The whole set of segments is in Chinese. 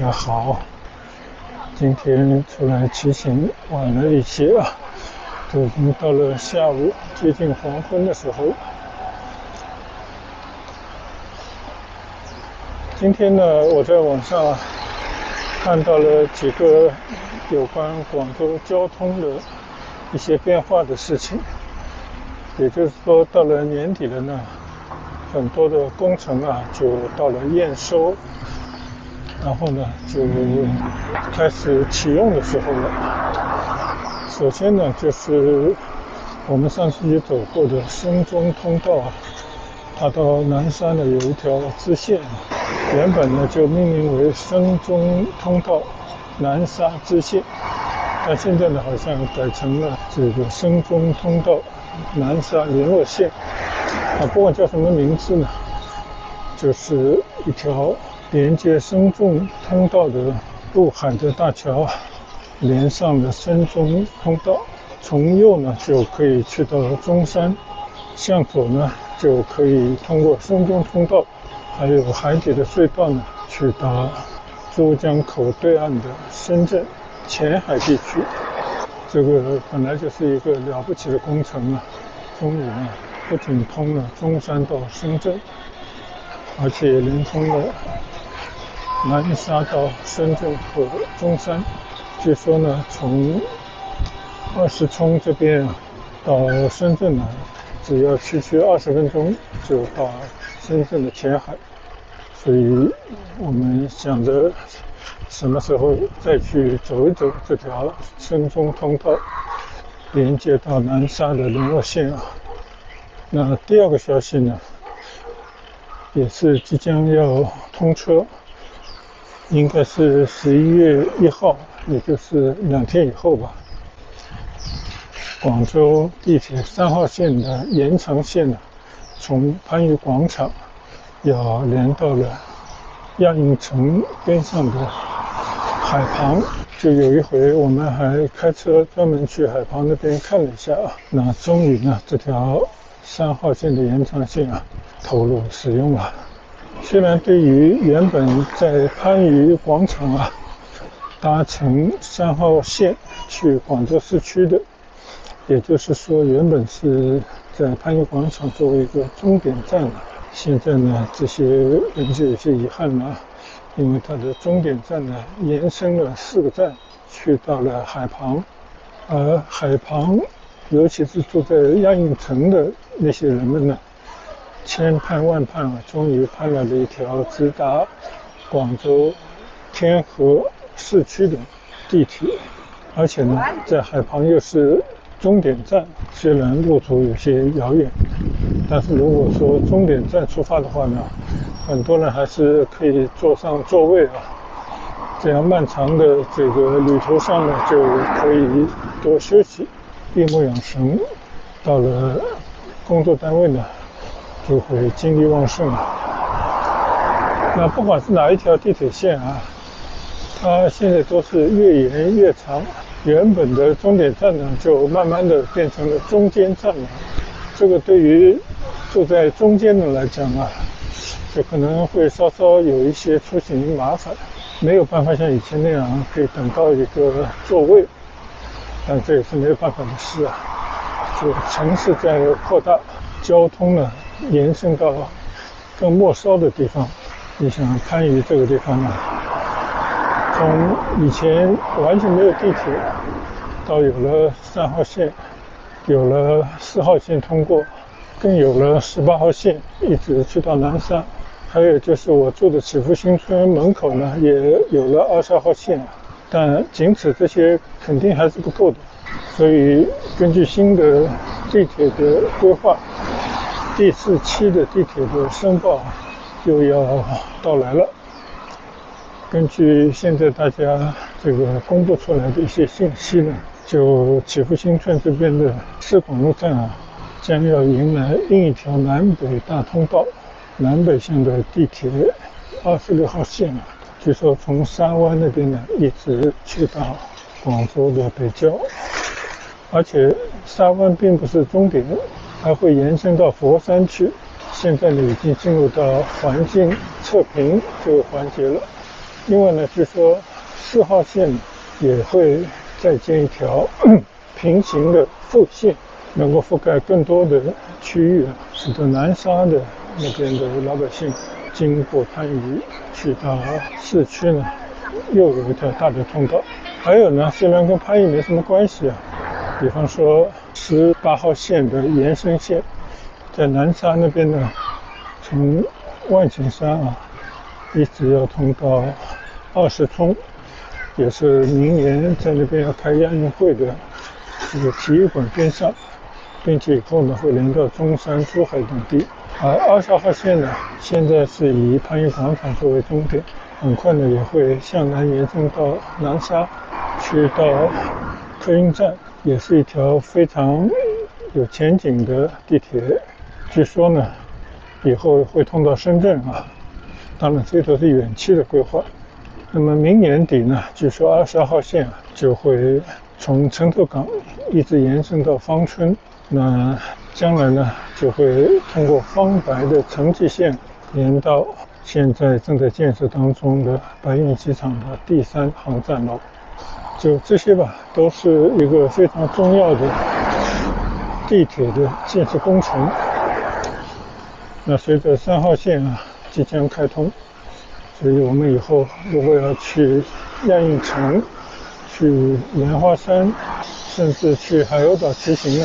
家好，今天出来骑行晚了一些啊，都已经到了下午接近黄昏的时候。今天呢，我在网上看到了几个有关广州交通的一些变化的事情，也就是说，到了年底了呢，很多的工程啊就到了验收，然后呢就开始启用的时候了。首先呢，就是我们上次也走过的深中通道啊，它到南沙呢有一条支线，原本呢就命名为深中通道南沙支线，但现在呢好像改成了这个深中通道南沙联络线啊，不管叫什么名字呢，就是一条连接深中通道的陆海的大桥，连上了深中通道，从右呢就可以去到中山，向左呢就可以通过深中通道，还有海底的隧道呢，去到珠江口对岸的深圳前海地区。这个本来就是一个了不起的工程啊，终于呢不仅通了中山到深圳，而且连通了南沙到深圳和中山。据说呢，从20冲这边到深圳呢，只要区20分钟就到深圳的前海。所以我们想着什么时候再去走一走这条深中通道连接到南沙的联络线啊。那第二个消息呢，也是即将要通车，应该是11月1号，也就是2天以后吧。广州地铁3号线的延长线呢，从番禺广场要连到了亚运城边上的海旁。就有一回我们还开车专门去海旁那边看了一下啊，那终于呢这条3号线的延长线啊投入使用了。虽然对于原本在番禺广场啊搭乘3号线去广州市区的，也就是说原本是在番禺广场作为一个终点站啊，现在呢这些人就有些遗憾了，因为它的终点站呢延伸了4个站去到了海旁，而海旁尤其是住在亚运城的那些人们呢，千盼万盼啊，终于盼来了一条直达广州天河市区的地铁，而且呢在海旁又是终点站，虽然路途有些遥远，但是如果说终点站出发的话呢，很多人还是可以坐上座位啊，这样漫长的这个旅途上呢就可以多休息，闭目养神，到了工作单位呢就会精力旺盛啊。那不管是哪一条地铁线啊，它现在都是越延越长，原本的终点站呢就慢慢的变成了中间站了。这个对于住在中间的来讲啊，就可能会稍稍有一些出行麻烦，没有办法像以前那样可以等到一个座位，但这也是没有办法的事啊。就城市在扩大，交通呢延伸到更末梢的地方。你想番禺这个地方呢，从以前完全没有地铁，到有了3号线，有了4号线通过，更有了18号线一直去到南沙，还有就是我住的祈福新村门口呢也有了22号线，但仅此这些肯定还是不够的。所以根据新的地铁的规划，第4期的地铁的申报又要到来了。根据现在大家这个公布出来的一些信息呢，就祈福新村这边的市广路站啊，将要迎来另一条南北大通道，南北向的地铁26号线啊，据说从沙湾那边呢一直去到广州的北郊，而且沙湾并不是终点，还会延伸到佛山去。现在呢已经进入到环境测评这个环节了。另外呢，据说4号线也会再建一条平行的副线，能够覆盖更多的区域，使得南沙的那边的老百姓经过番禺去到市区呢，又有一条大的通道。还有呢，虽然跟番禺没什么关系比方说18号线的延伸线，在南沙那边呢，从万景山一直要通到20冲，也是明年在那边要开亚运会的这个体育馆边上，并且以后呢会连到中山、珠海等地。而20号线呢，现在是以番禺广场作为终点，很快呢也会向南延伸到南沙，去到客运站，也是一条非常有前景的地铁。据说呢，以后会通到深圳当然这都是远期的规划。那么明年底呢，据说22号线就会从城头港一直延伸到芳村，那将来呢就会通过方白的城际线连到现在正在建设当中的白云机场的第3航站楼。就这些吧，都是一个非常重要的地铁的建设工程。那随着3号线即将开通，所以我们以后如果要去亚运城、去莲花山，甚至去海鸥岛骑行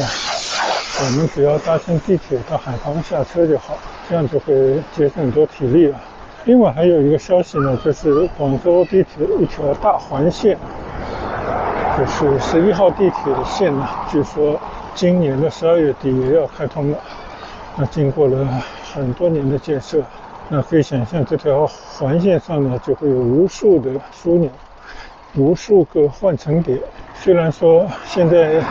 我们只要搭乘地铁到海旁下车就好，这样就会节省很多体力另外还有一个消息呢，就是广州地铁一条大环线，就是11号地铁线据说今年的12月底也要开通了。那经过了很多年的建设，那可以想象这条环线上呢就会有无数的枢纽，无数个换乘点。虽然说现在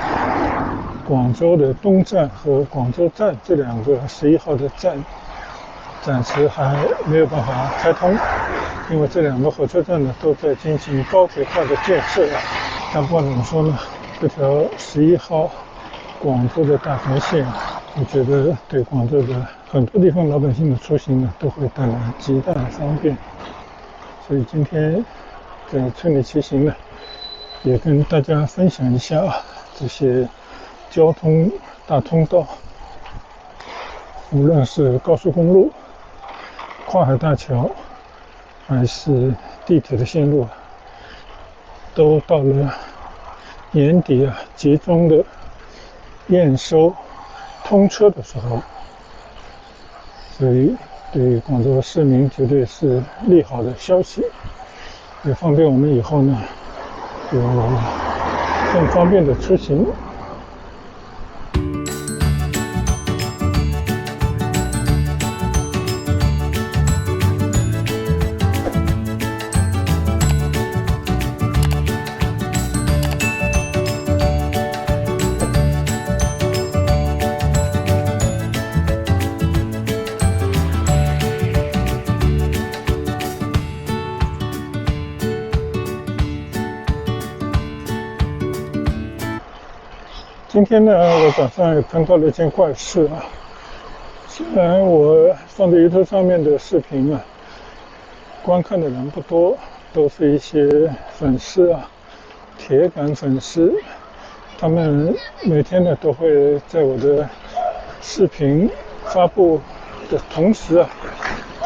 广州的东站和广州站这2个11号的站暂时还没有办法开通，因为这2个火车站呢都在进行高铁化的建设但不管怎么说呢，这条11号广州的大环线我觉得对广州的很多地方老百姓的出行呢都会带来极大的方便。所以今天在村里骑行呢，也跟大家分享一下这些交通大通道，无论是高速公路、跨海大桥还是地铁的线路都到了年底集中的验收通车的时候，所以对广州市民绝对是利好的消息，也方便我们以后呢有更方便的出行。今天呢，我早上也碰到了一件怪事虽然我放在YouTube上面的视频观看的人不多，都是一些粉丝铁杆粉丝，他们每天呢都会在我的视频发布的同时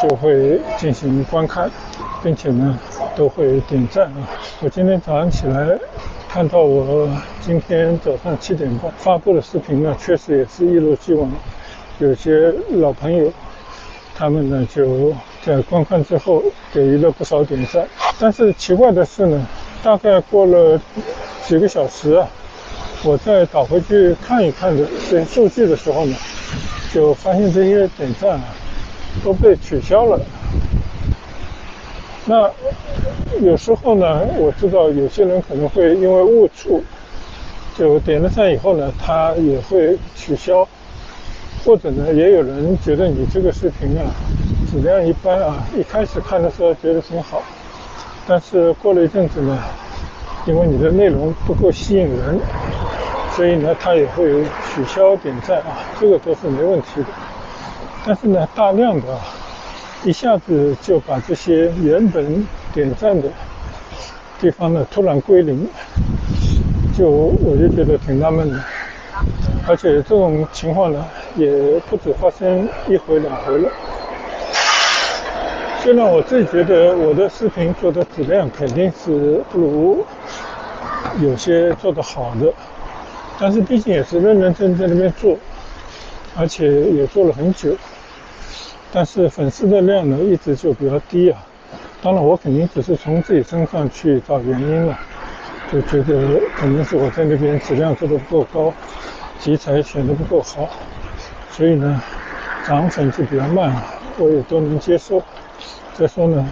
就会进行观看，并且呢都会点赞我今天早上起来看到我今天早上7点半发布的视频呢，确实也是一如既往，有些老朋友他们呢就在观看之后给予了不少点赞。但是奇怪的是呢，大概过了几个小时我再倒回去看一看的这些数据的时候呢，就发现这些点赞都被取消了。那有时候呢，我知道有些人可能会因为误触，就点了赞以后呢，他也会取消，或者呢，也有人觉得你这个视频质量一般一开始看的时候觉得挺好，但是过了一阵子呢，因为你的内容不够吸引人，所以呢，他也会取消点赞这个都是没问题的。但是呢，大量的一下子就把这些原本点赞的地方呢突然归零，我就觉得挺纳闷的。而且这种情况呢也不止发生一回两回了。虽然我自己觉得我的视频做的质量肯定是不如有些做得好的，但是毕竟也是认认真真在那边做，而且也做了很久，但是粉丝的量呢一直就比较低啊。当然我肯定只是从自己身上去找原因了，就觉得可能是我在那边质量做得不够高，题材选得不够好，所以呢涨粉就比较慢，我也都能接受。再说呢，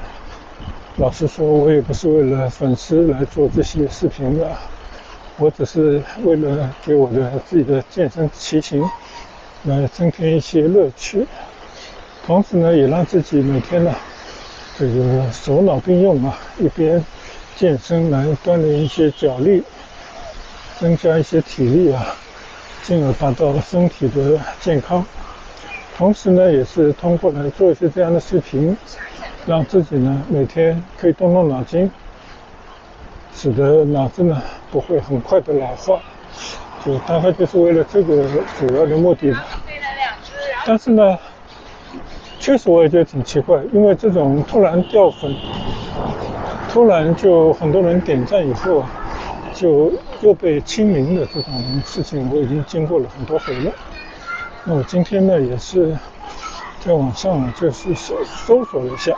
老实说我也不是为了粉丝来做这些视频的，我只是为了给我的自己的健身骑行来增添一些乐趣，同时呢也让自己每天呢这个手脑并用啊，一边健身来锻炼一些脚力，增加一些体力啊，进而达到身体的健康。同时呢也是通过来做一些这样的视频，让自己呢每天可以动动脑筋，使得脑子呢不会很快的老化，就大概就是为了这个主要的目的吧。但是呢确实我也觉得挺奇怪，因为这种突然掉粉，突然就很多人点赞以后啊，就又被清零的这种事情，我已经经过了很多回了。那我今天呢也是在网上就是搜索了一下，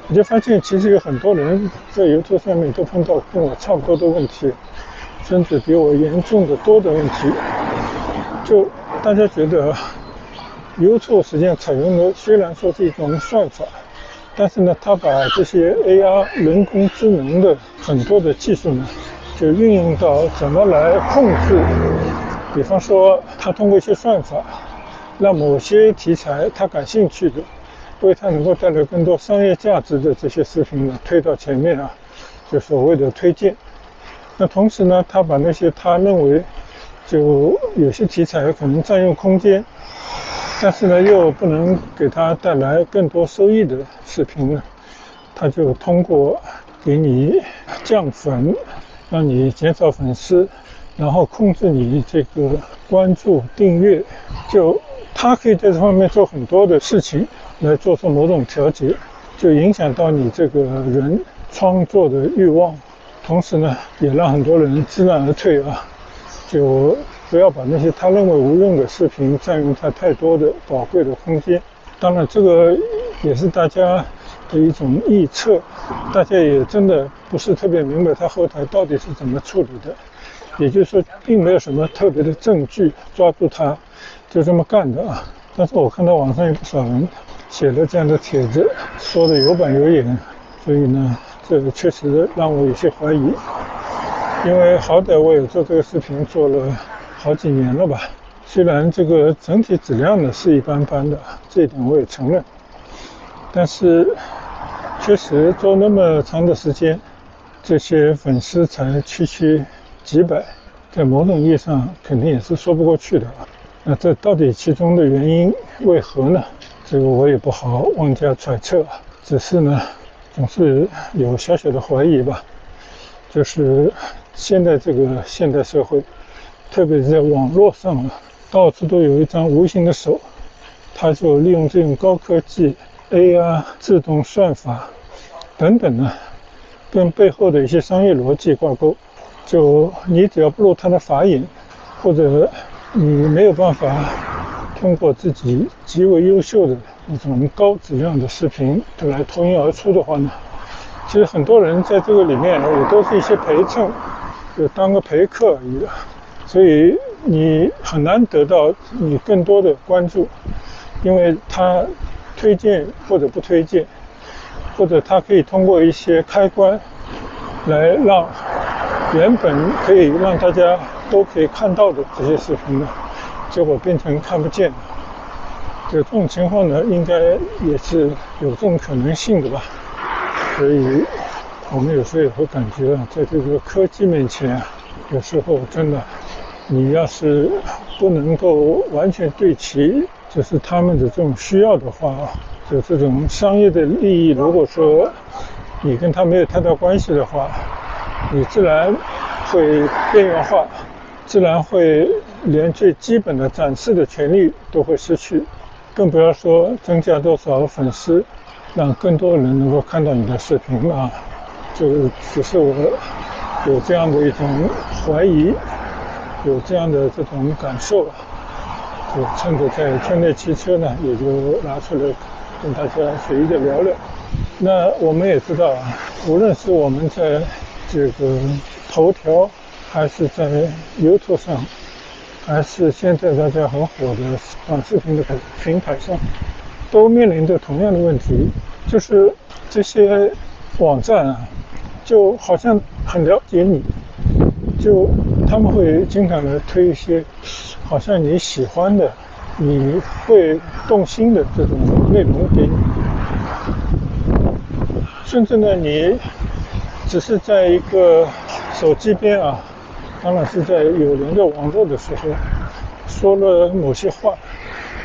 我就发现其实有很多人在 YouTube 上面都碰到跟我差不多的问题，甚至比我严重的多的问题。就大家觉得YouTube 实际上采用的虽然说是一种算法，但是呢它把这些 AR 人工智能的很多的技术呢就运用到怎么来控制，比方说它通过一些算法让某些题材他感兴趣的，为他能够带来更多商业价值的这些视频呢推到前面啊，就所谓的推荐。那同时呢他把那些他认为就有些题材可能占用空间，但是呢又不能给他带来更多收益的视频呢，他就通过给你降粉，让你减少粉丝，然后控制你这个关注订阅，就他可以在这方面做很多的事情来做出某种调节，就影响到你这个人创作的欲望，同时呢也让很多人知难而退啊，就不要把那些他认为无用的视频占用他太多的宝贵的空间。当然这个也是大家的一种臆测，大家也真的不是特别明白他后台到底是怎么处理的，也就是说并没有什么特别的证据抓住他就这么干的啊。但是我看到网上有不少人写了这样的帖子，说的有板有眼，所以呢这确实让我有些怀疑。因为好歹我也做这个视频做了好几年了吧，虽然这个整体质量呢是一般般的，这一点我也承认，但是确实做那么长的时间，这些粉丝才区几百，在某种意义上肯定也是说不过去的。那这到底其中的原因为何呢？这个我也不好妄加揣测，只是呢总是有小小的怀疑吧。就是现在这个现代社会，特别是在网络上啊，到处都有一张无形的手，它就利用这种高科技 AR 自动算法等等呢，跟背后的一些商业逻辑挂钩。就你只要不入它的法眼，或者你没有办法通过自己极为优秀的一种高质量的视频来脱颖而出的话呢，其实很多人在这个里面也都是一些陪衬，就当个陪客而已，所以你很难得到你更多的关注，因为他推荐或者不推荐，或者他可以通过一些开关来让原本可以让大家都可以看到的这些视频呢，结果变成看不见了。这种情况呢应该也是有这种可能性的吧。所以我们有时候也会感觉啊，在这个科技面前啊，有时候真的你要是不能够完全对齐就是他们的这种需要的话，就这种商业的利益如果说你跟他没有太大关系的话，你自然会边缘化，自然会连最基本的展示的权利都会失去，更不要说增加多少粉丝，让更多人能够看到你的视频啊。就只是我有这样的一种怀疑，有这样的这种感受，就趁着在圈内汽车呢，也就拿出来跟大家随意的聊聊。那我们也知道啊，无论是我们在这个头条，还是在 YouTube 上，还是现在大家很火的短视频的平台上，都面临着同样的问题，就是这些网站啊，就好像很了解你，就他们会经常的推一些好像你喜欢的、你会动心的这种内容给你，甚至呢，你只是在一个手机边啊，当然是在有连着网络的时候，说了某些话，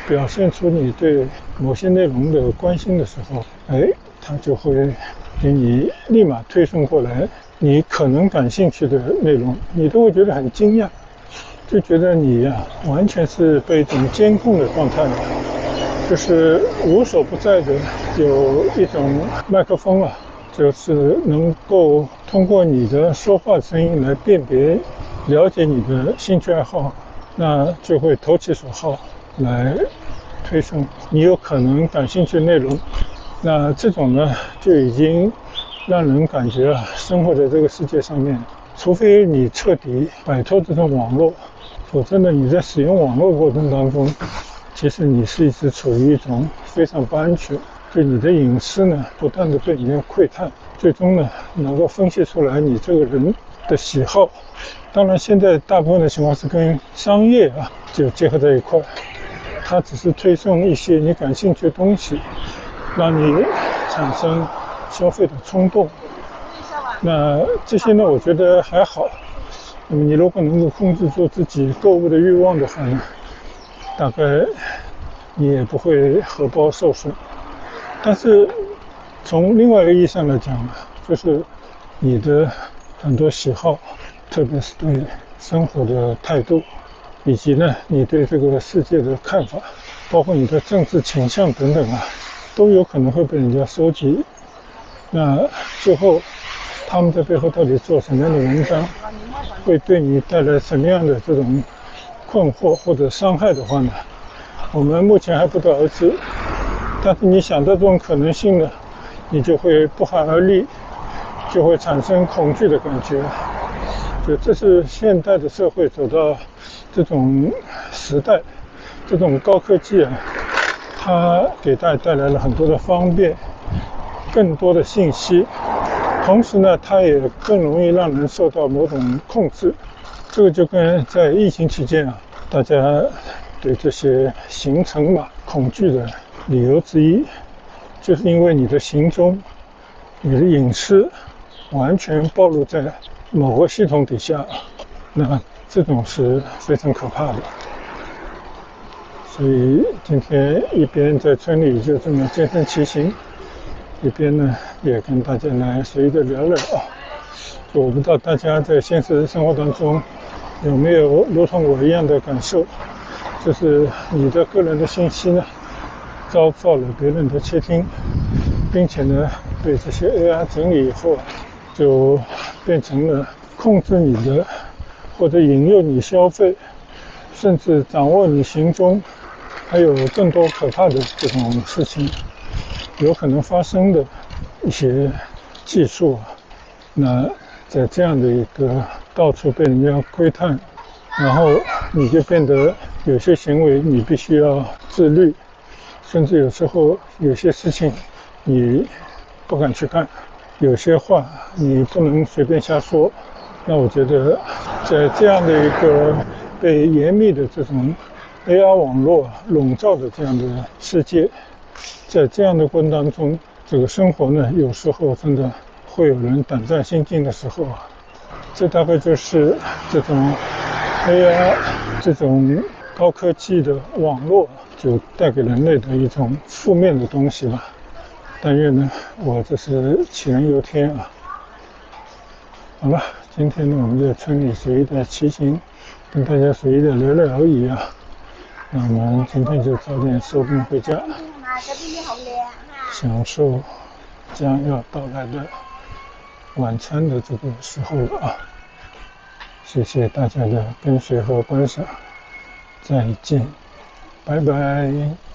表现出你对某些内容的关心的时候，它就会给你立马推送过来你可能感兴趣的内容，你都会觉得很惊讶，就觉得你完全是被一种监控的状态，就是无所不在的有一种麦克风啊，就是能够通过你的说话声音来辨别、了解你的兴趣爱好，那就会投其所好来推送你有可能感兴趣的内容。那这种呢，就已经让人感觉生活在这个世界上面，除非你彻底摆脱这种网络，否则呢，你在使用网络过程当中，其实你是一直处于一种非常不安全，就你的隐私呢，不断的被你的窥探，最终呢，能够分析出来你这个人的喜好。当然，现在大部分的情况是跟商业就结合在一块，它只是推送一些你感兴趣的东西，让你产生消费的冲动。那这些呢，我觉得还好。那么你如果能够控制住自己购物的欲望的话呢，大概你也不会荷包受损。但是从另外一个意义上来讲，就是你的很多喜好，特别是对生活的态度，以及呢你对这个世界的看法，包括你的政治倾向等等都有可能会被人家收集。那最后他们在背后到底做什么样的文章，会对你带来什么样的这种困惑或者伤害的话呢，我们目前还不得而知。但是你想到这种可能性呢，你就会不寒而栗，就会产生恐惧的感觉。就这是现代的社会走到这种时代，这种高科技它给大家带来了很多的方便，更多的信息，同时呢，它也更容易让人受到某种控制。这个就跟在疫情期间大家对这些行程恐惧的理由之一，就是因为你的行踪、你的隐私完全暴露在某个系统底下，那这种是非常可怕的。所以今天一边在村里就这么健身骑行，一边呢也跟大家来随意的聊聊就我不知道大家在现实生活当中有没有如同我一样的感受，就是你的个人的信息呢遭到了别人的窃听，并且呢被这些 AI 整理以后就变成了控制你的，或者引诱你消费，甚至掌握你行踪，还有更多可怕的这种事情有可能发生的一些技术那在这样的一个到处被人家窥探，然后你就变得有些行为你必须要自律，甚至有时候有些事情你不敢去干，有些话你不能随便瞎说。那我觉得在这样的一个被严密的这种 AR 网络笼罩的这样的世界，在这样的过程当中，这个生活呢有时候真的会有人胆战心惊的时候这大概就是这种 AR 这种高科技的网络就带给人类的一种负面的东西吧。但愿呢，我这是杞人忧天啊。好了，今天呢，我们在村里随意的骑行，跟大家随意的聊聊而已啊。那我们今天就早点收工回家，享受将要到来的晚餐的这个时候了啊。谢谢大家的跟随和观赏，再见，拜拜。